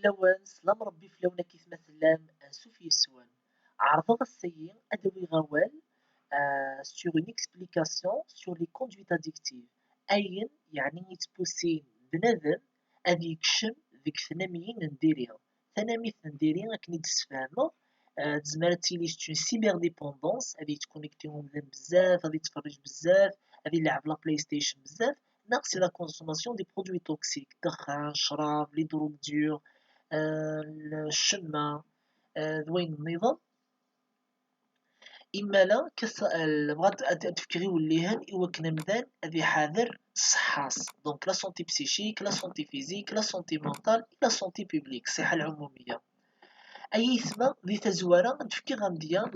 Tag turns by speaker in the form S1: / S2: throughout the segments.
S1: فلوان سلام ربي فلونا كيف مثلا سوف يسوان عرض السيء أدوي غوال sur une explication sur les conduites addictives أين يعني يتبوسين بنادم أذي يكشم ذيك ثناميين نديريها ثنامي نديريها كني تسفهمو تزمرت تيلي ستون سيبر ديبوندونس هذه تكونيكتي مدام بزاف هذه تفرج بزاف هذه يلعب لا بلاي ستيشن بزاف ناقص لا كونسوماسيون دي برودوي توكسيك دخان شراب لي دروغ دور الشمة ذوين النظام إما لا كسأل بغات تفكري وليهن إوا كنا مدان أذي حاضر الصحاص دونك لا سونتي بسيشيك لا سونتي فيزيك لا سونتي مونتال لا سونتي بوبليك الصحة العمومية أي ثما ذي تزوارا تفكير غامديان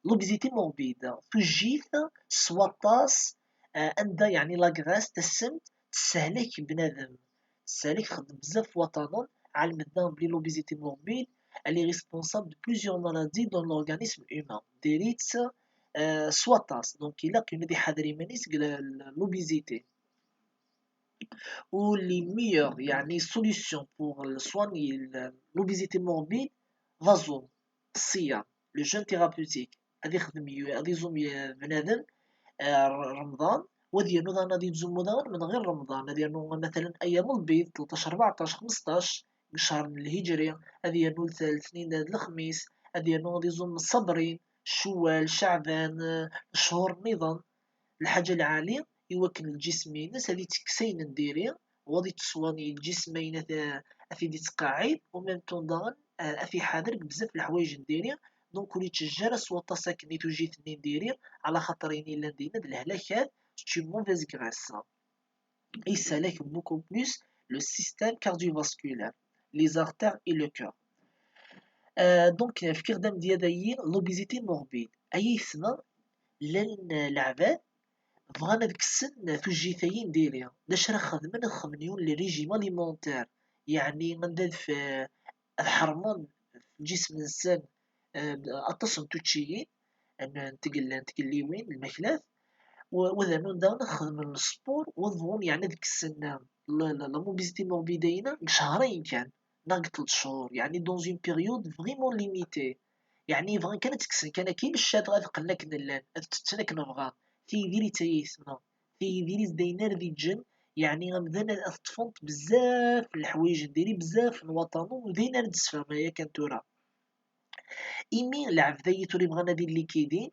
S1: لوبيزيتي موربيد تجيث سواطاس عندها يعني لاكغاس تسمت تسهلك بنادم تسهلك خدم بزاف وطنون على المدام بلي لوبيزيتي موربيد elle est responsable de plusieurs maladies dans l'organisme humain. Derits, SWATAS, donc il a qu'une des hadrimanis l'obésité. Ou les meilleures يعني solutions pour soigner l'obésité morbide, vaso, SIA, le jeûne thérapeutique. هذه يخدم هذه يزوم بنادم رمضان وذي نوضا غادي تزوم من غير رمضان هذه مثلا ايام البيض 13 14 15 شهر الهجري هذه الاثنين الخميس هذه غادي يزوم الصبرين شوال شعبان شهور النظام الحاجة العالية يوكل الجسم ينس هذه تكسين نديري وغادي تصواني الجسم في دي تقاعد ومن تنضغن في حاضر بزاف الحوايج نديري دونك وليت تشجر سوا تساكني توجي ثني نديري على خاطرين الا ندينا د الهلاكات تشي موفيز غراس et ça lève beaucoup plus le système cardiovasculaire les artères et le cœur دونك في قدام ديال l'obésité morbide اي ثنا لن العباد بغانا ديك السن توجيثايين نديريها باش راه خدمنا نخمنيون لي ريجيم اليمونتير يعني غندير في الهرمون في جسم الانسان اتصل توتشيين ان نتقليوين الماكلات وذا نبداو نخدم السبور وظون يعني ديك السن لا موبيزيتي موربيدينا شهرين كان ناقص 3 شهور يعني دون اون بيريود فريمون ليميتي يعني فغان كانت تكسن كان كي باش شاد غاد قلنا نلان تتنك نبغى في ديري تايسنا في ديري زدينار ذي الجن يعني غمدانا تفونت بزاف الحوايج نديري بزاف الوطن ودينا نتسفى ما هي كانت تورا إيمي العبدية تولي بغانا دير ليكيدين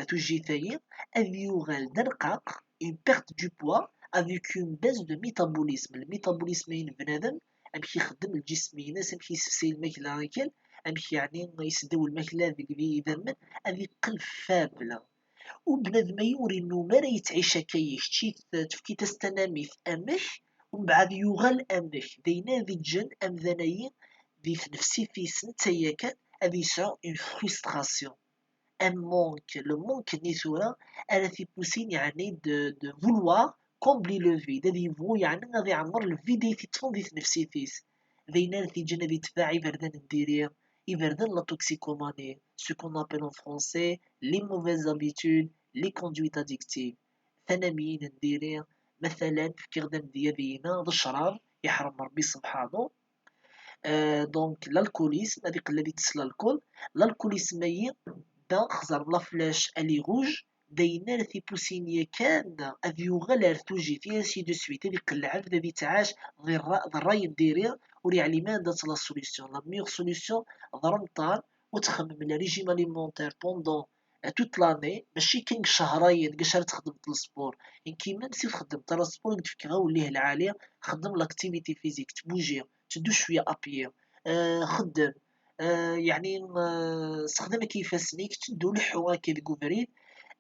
S1: توجي ثايا أفيوغال درقاق une perte du poids avec une baisse de métabolisme الميتابوليزم ين بنادم أمشي يخدم الجسم يناس أمشي يسفسي الماكلة هاكل أمشي يعني يسدو الماكلة ذيك ذي ذم هذي قلب فابلة وبنادم يوري انه ما راه يتعيش هكايا شتي تفكي تستناميث امش ومن بعد يوغال امش دينا ذي الجن ام ذنايا ذي في نفسي في سنتايا كان هذي يسعو اون فريستراسيون ان مونك لو مونك نيسورا انا في بوسين يعني دو فولوار كومبلي لو فيد هذي يبغو يعني غادي يعمر الفيد في تفون في نفسي فيس ذينا في جن هذي تفاعي بردان نديريها يبردان لا توكسيكوماني ce qu'on appelle en français les mauvaises habitudes les conduites addictives ثانويين نديري مثلا في كردم ديالينا الشراب يحرم ربي سبحانه دونك الالكوليسم هذيك الذي تسلى الكل الالكوليسم هي دا خزر بلا فلاش الي روج داينا في بوسينيا كان افيو غالار توجي في سي دو سويت هذيك اللعب ذي تعاش ذي الراي نديريها وري علي ما دات لا سوليسيون لا ميور سوليسيون ضرمطان وتخمم لا ريجيم اليمونتير بوندون توت لاني ماشي كاين شهرين قشر تخدم السبور يعني كيما نسيت خدم ترى السبور تفكر وليه العاليه خدم لاكتيفيتي فيزيك تبوجي تدو شويه ابيي خدم يعني استخدم كيفاس تدو لحو هكا ديك فريد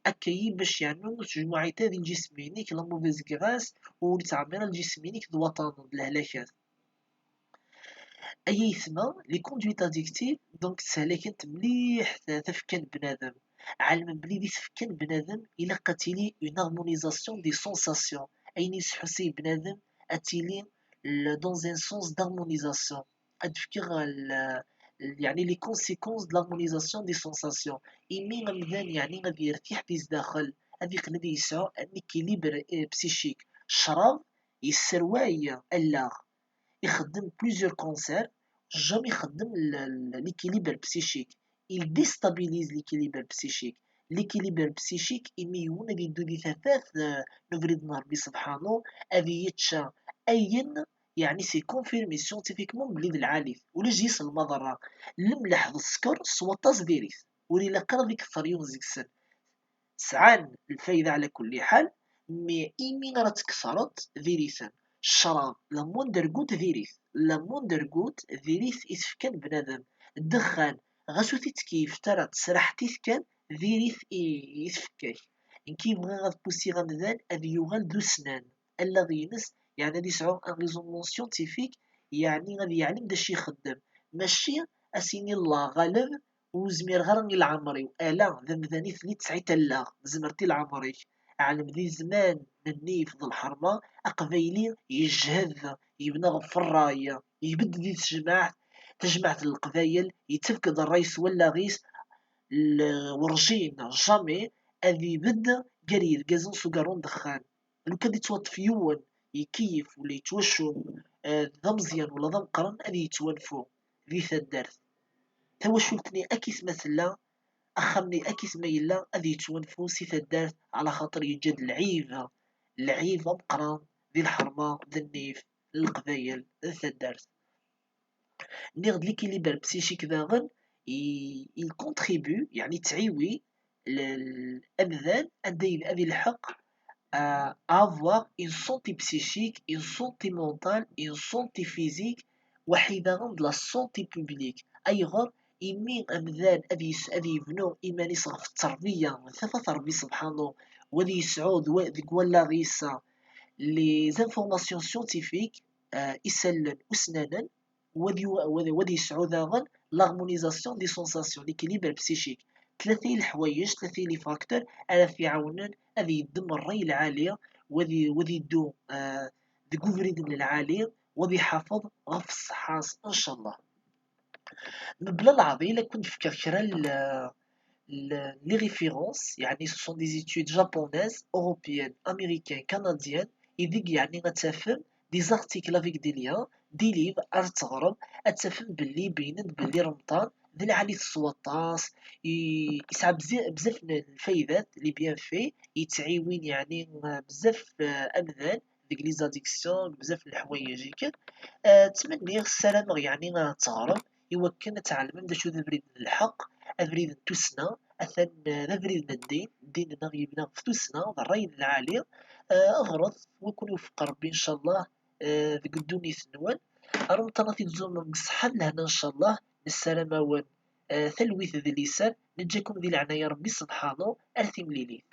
S1: أكايي باش يعني مجموعيتا ديال الجسمينيك لا موفيز كغاس و تعمر الجسمينيك د وطن د الهلاكات أي ثما لي كوندويت اديكتيف دونك تسهلا كانت مليح تفكان بنادم علم بلي دي تفكان بنادم إلا قاتيلي اون هارمونيزاسيون دي سونساسيون أين يسحسي بنادم أتيلي دون ان سونس d'harmonisation أتفكر يعني لي كونسيكونس د l'harmonisation دي سونساسيون إيمي غمدان يعني غادي يرتاح بزداخل هذيك الذي يسعى ان اكيليبر بسيشيك الشراب يسرواي اللاغ يخدم بليزيور كونسير، جامي يخدم ليكيليبر بسيشيك. il déstabilise l'équilibre psychique. l'équilibre psychique يميون هذه يدو دي ثلاثات نفريد ربي سبحانه هذه يتشا أين، يعني سي كونفيرمي سيونتيفيكمون بلي العالي ولا جيس المضرة الملح السكر سوا طاس ديريث ولي لا قرا ديك الثريون زيك السن سعان الفايدة على كل حال. مي إيمين راه تكسرت ذيريثا الشراب لا موندر غوت ذيريث لا موندر غوت ذيريث إسفكان بنادم الدخان غاسو تيتكيف ترى تسرحتيث كان ذيريث إسفكاك إن كي بغا غاد بوسي غامدان أذ يوغال دو سنان ألا غينس يعني غادي يسعو ان ريزونمون سيونتيفيك، يعني غادي يعلم داش يخدم ماشي أسيني الله غالب وزمير غير العمري الا ذا مذانيث لي تسعي تلا زمرتي العمري علم ذي زمان النيف ذو الحرمة أقبيلي يجهد يبنى في الراية يبد دي تجمعت القبايل يتفقد الرئيس ولا غيس ورجين جامي أذي بد قرير قازن سوقارون دخان لو كان يتوطف يون يكيف ولا يتوشم ذا مزيان ولا ذا مقرن أذي يتوانفو ذي ثدارت توشلتني أكيس مثلا أخمني أكيس ما يلا أذي يتونفو سي تدارت على خاطر يوجد العيبة العيبة مقران ذي الحرمة ذي النيف القبايل ذي تدارت نيغد ليكيليبر بسيشيك داغن il contribue يعني تعيوي الأبذان أدي أذي الحق à avoir une santé psychique, une santé mentale, une santé physique وحيدا de la santé publique أيضا إيمين أمذان أذي يبنو إيمان يصغر في التربية ثفة ربي سبحانه وذي يسعود ذيك ولا غيسا لي زانفورماسيون سيونتيفيك يسلن أسنانا وذي يسعود غن لارمونيزاسيون دي سونساسيون ليكيليبر بسيشيك ثلاثة الحوايج ثلاثة لي فاكتور على في عونن هذه يدم الري العالية وذي يدو دي من العالية وذي يحافظ غف الصحة إن شاء الله. مبلا العظيم إلا كنت فكر كرا les références يعني ce sont des études japonaises, européennes, américaines, canadiennes يديك يعني غتفهم des articles avec des liens des livres تغرب تفهم باللي بينت باللي رمضان ذي العالي السوطاس يسعى بزاف الفايدات اللي بيان في يتعيوين يعني بزاف امثال ديك لي زاديكسيون بزاف الحوايج كده تمني السلام يعني تغرب يوكلنا تعلم دا شو ذا بريد الحق أبريد توسنا أثن ذا بريد الدين الدين نغيبنا في توسنا ذا الرأي العالي أغرض ويكون يوفق ربي إن شاء الله ذي قدوني ثنوان أرم تناثي تزوم مقصحا لهنا إن شاء الله السلامة وان ثلويث ذي لسان نجاكم ذي العناية ربي سبحانه أرثي مليلي.